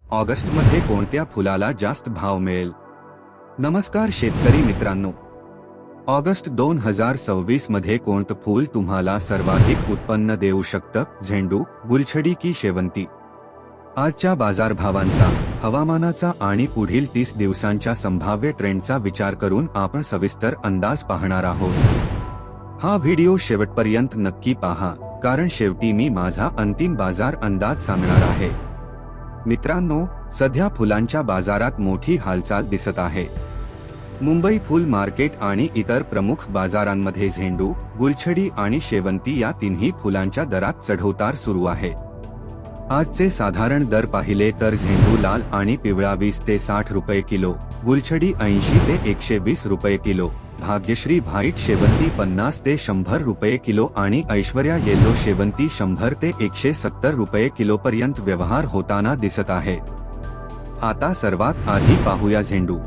ऑगस्टमध्ये कोणत्या फुलाला जास्त भाव मिळेल? नमस्कार शेतकरी मित्रांनो, ऑगस्ट 2026 मध्ये कोणतं फूल तुम्हाला सर्वाधिक उत्पन्न देऊ शकतं? झेंडू, गुलछडी की शेवंती? आजच्या बाजारभावांचा, हवामानाचा आणि पुढील 30 दिवसांच्या संभाव्य ट्रेंडचा विचार करून आपण सविस्तर अंदाज पाहणार आहोत। हा व्हिडिओ शेवटपर्यंत नक्की पहा, कारण शेवटी मी माझा अंतिम बाजार अंदाज सांगणार आहे। मित्रांनो, सध्या फुलांच्या बाजारात मोठी हालचाल दिसत आहे। मुंबई फूल मार्केट आणि इतर प्रमुख बाजारांमध्ये झेंडू, गुलछडी आणि शेवंती या तिन्ही फुलांच्या दरात चढउतार सुरू आहे। आजचे साधारण दर पाहिले तर झेंडू लाल आणि पिवळा 20 ते 60 रुपये किलो, गुलछडी 80 ते 120 रुपये किलो, भाग्यश्री व्हाईट शेवंती 50 ते 100 रुपये किलो आणि ऐश्वर्या येलो शेवंती 100 ते 170 रुपये किलो पर्यंत व्यवहार होताना दिसत आहे। आता सर्वात आधी पाहूया झेंडू।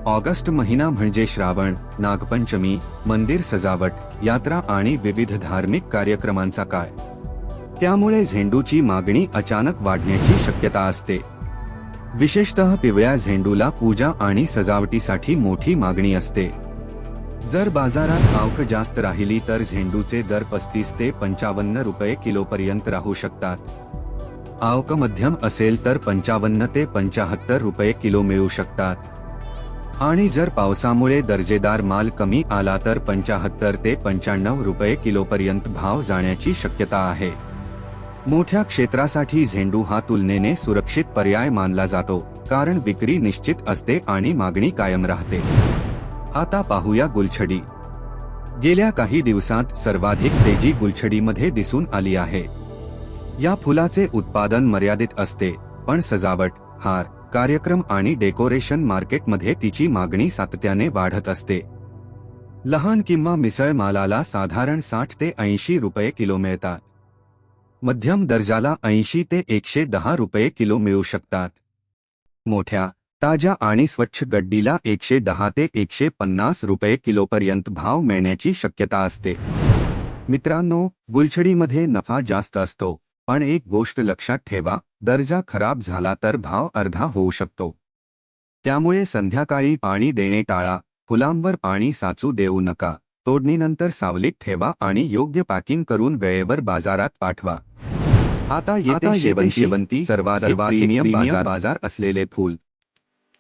ऑगस्ट महिना म्हणजे श्रावण, नागपंचमी, मंदिर सजावट, यात्रा आणि विविध धार्मिक कार्यक्रमांचा काळ। त्यामुळे झेंडूची मागणी अचानक वाढण्याची शक्यता असते। विशेषतः पिवळ्या झेंडूला पूजा आणि सजावटीसाठी मोठी मागणी असते। जर बाजारात आवक जास्त राहिली तर झेंडूचे दर 35 ते 55 रुपये किलो पर्यंत राहू शकतात। आवक मध्यम असेल तर 55 ते 75 रुपये किलो मिळू शकतात। आणि जर पावसामुळे दर्जेदार माल कमी आला तर 75 ते 95 रुपये किलो पर्यंत भाव जाण्याची शक्यता आहे। मोठ्या क्षेत्रासाठी झेंडू हा तुलनेने सुरक्षित पर्याय मानला जातो, कारण विक्री निश्चित असते आणि मागणी कायम राहते। आता पाहूया गुलछडी। गेल्या काही दिवसांत सर्वाधिक तेजी गुलछडीमध्ये दिसून आली आहे। या फुलाचे उत्पादन मर्यादित असते, पण सजावट, हार, कार्यक्रम आणि डेकोरेशन मार्केटमध्ये तिची मागणी सातत्याने वाढत असते। लहान किंवा मिसळ मालाला साधारण 60 ते 80 रुपये किलो मिळतात। मध्यम दर्जाला 80 ते 110 रुपये किलो मिळू शकतात। मोठ्या, ताज्या आणि स्वच्छ गड्डीला 110 ते 150 रुपये किलोपर्यंत भाव मिळण्याची शक्यता असते। मित्रांनो, गुलछडीमध्ये नफा जास्त असतो, पण एक गोष्ट लक्षात ठेवा, दर्जा खराब झाला तर भाव अर्धा होऊ शकतो। त्यामुळे संध्याकाळी पाणी देणे टाळा, फुलांवर पाणी साचू देऊ नका, तोडणीनंतर सावलीत ठेवा आणि योग्य पॅकिंग करून वेळेवर बाजारात पाठवा। आता येते शेवंती, सर्वाधिक प्रीमियम बाजार असलेले फूल।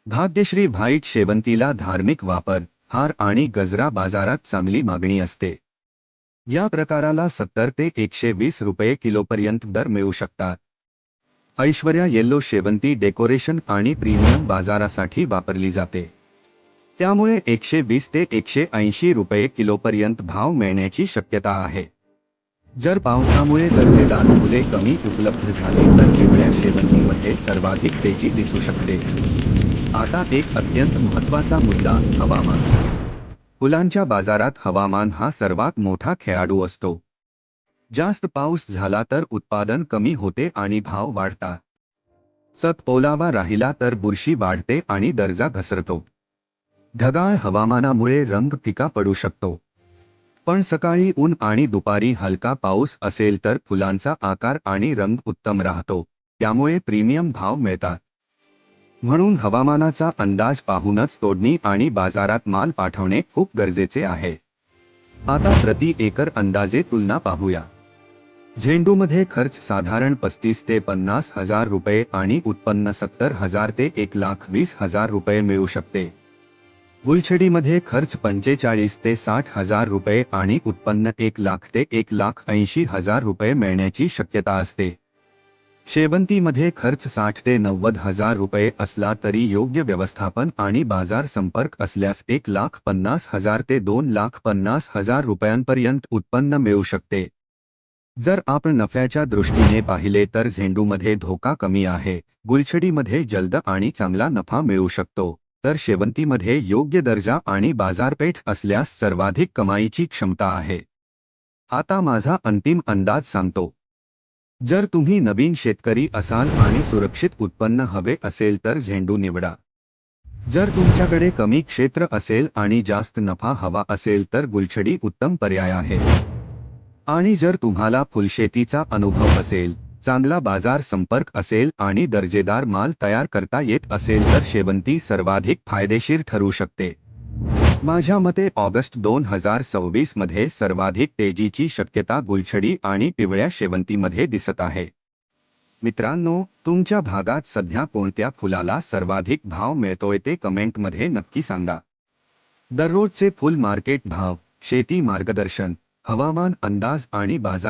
भाग्यश्री व्हाईट शेवंतीला धार्मिक वापर, हार आणि गजरा बाजारात चांगली मागणी असते। या प्रकाराला 70 ते 120 रुपये किलोपर्यंत दर मिळू शकतात। ऐश्वर्या येलो शेवंती डेकोरेशन आणि प्रीमियम बाजारासाठी वापरली जाते। त्यामुळे 120 ते 180 रुपये किलोपर्यंत भाव मिळण्याची शक्यता आहे। जर पावसामुळे दर्जेदार फुले कमी उपलब्ध झाली तर पिवळ्या शेवंतीमध्ये सर्वाधिक तेजी दिसू शकते। आता एक अत्यंत महत्त्वाचा मुद्दा, हवामान। फुलांच्या बाजारात हवामान हा सर्वात मोठा खेळाडू असतो। जास्त पाऊस झाला तर उत्पादन कमी होते आणि भाव वाढतात। सतत ओलावा राहिला तर बुरशी वाढते आणि दर्जा घसरतो। ढगाळ हवामानामुळे रंग फिका पडू शकतो। पण सकाळी ऊन आणि दुपारी हलका पाऊस असेल तर फुलांचा आकार आणि रंग उत्तम राहतो, त्यामुळे प्रीमियम भाव मिळतात। म्हणून हवामानाचा अंदाज पाहूनच तोडणी आणि बाजारात माल पाठवणे खूप गरजेचे आहे। आता प्रति एकर अंदाजे तुलना पाहूया। झेंडूमध्ये खर्च साधारण 35 ते 50 हजार रुपये आणि उत्पन्न 70 हजार ते 1,20,000 रुपये मिळू शकते। गुलछडीमध्ये खर्च 45 ते 60 हजार रुपये आणि उत्पन्न 1 लाख ते 1,80,000 रुपये मिळण्याची शक्यता असते। शेवंतीमध्ये खर्च 60 ते 90 हजार रुपये असला तरी योग्य व्यवस्थापन आणि बाजार संपर्क असल्यास 1,50,000 ते 2,50,000 रुपयांपर्यंत उत्पन्न मिळू शकते। जर आपण नफ्याच्या दृष्टीने पाहिले तर झेंडूमध्ये धोका कमी आहे, गुलछडीमध्ये जलद आणि चांगला नफा मिळू शकतो, तर शेवंतीमध्ये योग्य दर्जा आणि बाजारपेठ असल्यास सर्वाधिक कमाईची क्षमता आहे। आता माझा अंतिम अंदाज सांगतो। जर तुम्ही नवीन शेतकरी असाल आणि सुरक्षित उत्पन्न हवे असेल तर झेंडू निवडा। जर तुमच्याकडे कमी क्षेत्र असेल आणि जास्त नफा हवा असेल तर गुलछडी उत्तम पर्याय आहे। आणि जर तुम्हाला फुलशेतीचा अनुभव असेल, चांगला बाजार संपर्क असेल आणि दर्जेदार माल तयार करता येत असेल तर शेवंती सर्वाधिक फायदेशीर ठरू शकते. माझ्या मते ऑगस्ट 2026 मध्ये सर्वाधिक तेजीची शक्यता गुलछडी आणि पिवळ्या शेवंतीमध्ये दिसत आहे. मित्रांनो, तुमच्या भागात सध्या कोणत्या फुलाला सर्वाधिक भाव मिळतोय ते कमेंटमध्ये नक्की सांगा. दररोजचे फुल मार्केट भाव, शेती मार्गदर्शन, हवामान अंदाज आणि बाजार